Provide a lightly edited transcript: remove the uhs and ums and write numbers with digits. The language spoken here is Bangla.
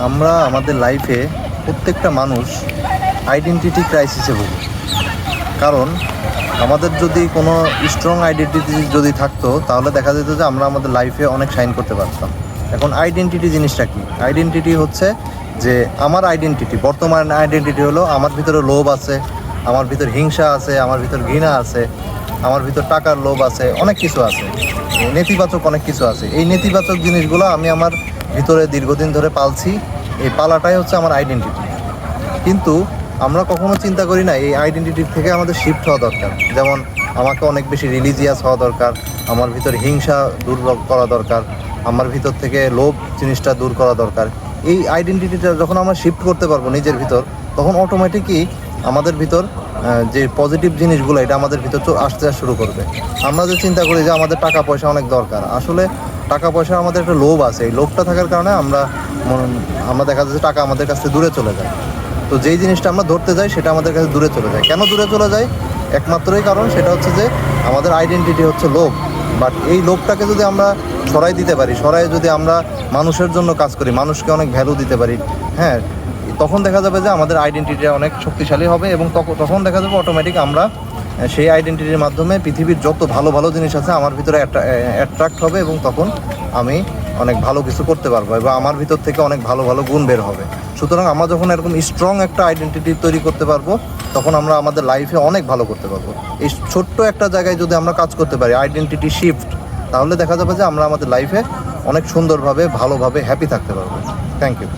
আমরা আমাদের লাইফে প্রত্যেকটা মানুষ আইডেন্টিটি ক্রাইসিসে ভুগি। কারণ আমাদের যদি কোনো স্ট্রং আইডেন্টিটি যদি থাকতো তাহলে দেখা যেত যে আমরা আমাদের লাইফে অনেক শাইন করতে পারতাম। এখন আইডেন্টিটি জিনিসটা কি? আইডেন্টিটি হচ্ছে যে আমার আইডেন্টিটি, বর্তমান আইডেন্টিটি হলো আমার ভিতরে লোভ আছে, আমার ভিতর হিংসা আছে, আমার ভিতর ঘৃণা আছে, আমার ভিতর টাকার লোভ আছে, অনেক কিছু আছে, নেতিবাচক অনেক কিছু আছে। এই নেতিবাচক জিনিসগুলো আমি আমার ভিতরে দীর্ঘদিন ধরে পালছি। এই পালাটাই হচ্ছে আমার আইডেন্টিটি। কিন্তু আমরা কখনো চিন্তা করি না এই আইডেন্টিটির থেকে আমাদের শিফট হওয়া দরকার। যেমন আমাকে অনেক বেশি রিলিজিয়াস হওয়া দরকার, আমার ভিতর হিংসা দূর করা দরকার, আমার ভিতর থেকে লোভ জিনিসটা দূর করা দরকার। এই আইডেন্টিটিটা যখন আমরা শিফট করতে পারবো নিজের ভিতর, তখন অটোমেটিকই আমাদের ভিতর যে পজিটিভ জিনিসগুলো এটা আমাদের ভিতর আসতে শুরু করবে। আমরা যে চিন্তা করি যে আমাদের টাকা পয়সা অনেক দরকার, আসলে টাকা পয়সা আমাদের একটা লোভ আছে। এই লোভটা থাকার কারণে আমরা দেখা যাচ্ছে টাকা আমাদের কাছ থেকে দূরে চলে যায়। তো যেই জিনিসটা আমরা ধরতে যাই সেটা আমাদের কাছে দূরে চলে যায়। কেন দূরে চলে যায়? একমাত্রই কারণ সেটা হচ্ছে যে আমাদের আইডেন্টিটি হচ্ছে লোভ। বাট এই লোভটাকে যদি আমরা সরাই দিতে পারি, সরাই যদি আমরা মানুষের জন্য কাজ করি, মানুষকে অনেক ভ্যালু দিতে পারি, হ্যাঁ, তখন দেখা যাবে যে আমাদের আইডেন্টিটি অনেক শক্তিশালী হবে। এবং তখন দেখা যাবে অটোমেটিক আমরা সেই আইডেন্টিটির মাধ্যমে পৃথিবীর যত ভালো ভালো জিনিস আছে আমার ভিতরে অ্যাট্রাক্ট হবে, এবং তখন আমি অনেক ভালো কিছু করতে পারবো এবং আমার ভিতর থেকে অনেক ভালো ভালো গুণ বের হবে। সুতরাং আমরা যখন এরকম স্ট্রং একটা আইডেন্টিটি তৈরি করতে পারবো, তখন আমরা আমাদের লাইফে অনেক ভালো করতে পারবো। এই ছোট্ট একটা জায়গায় যদি আমরা কাজ করতে পারি, আইডেন্টিটি শিফট, তাহলে দেখা যাবে যে আমরা আমাদের লাইফে অনেক সুন্দরভাবে ভালোভাবে হ্যাপি থাকতে পারবো। Thank you.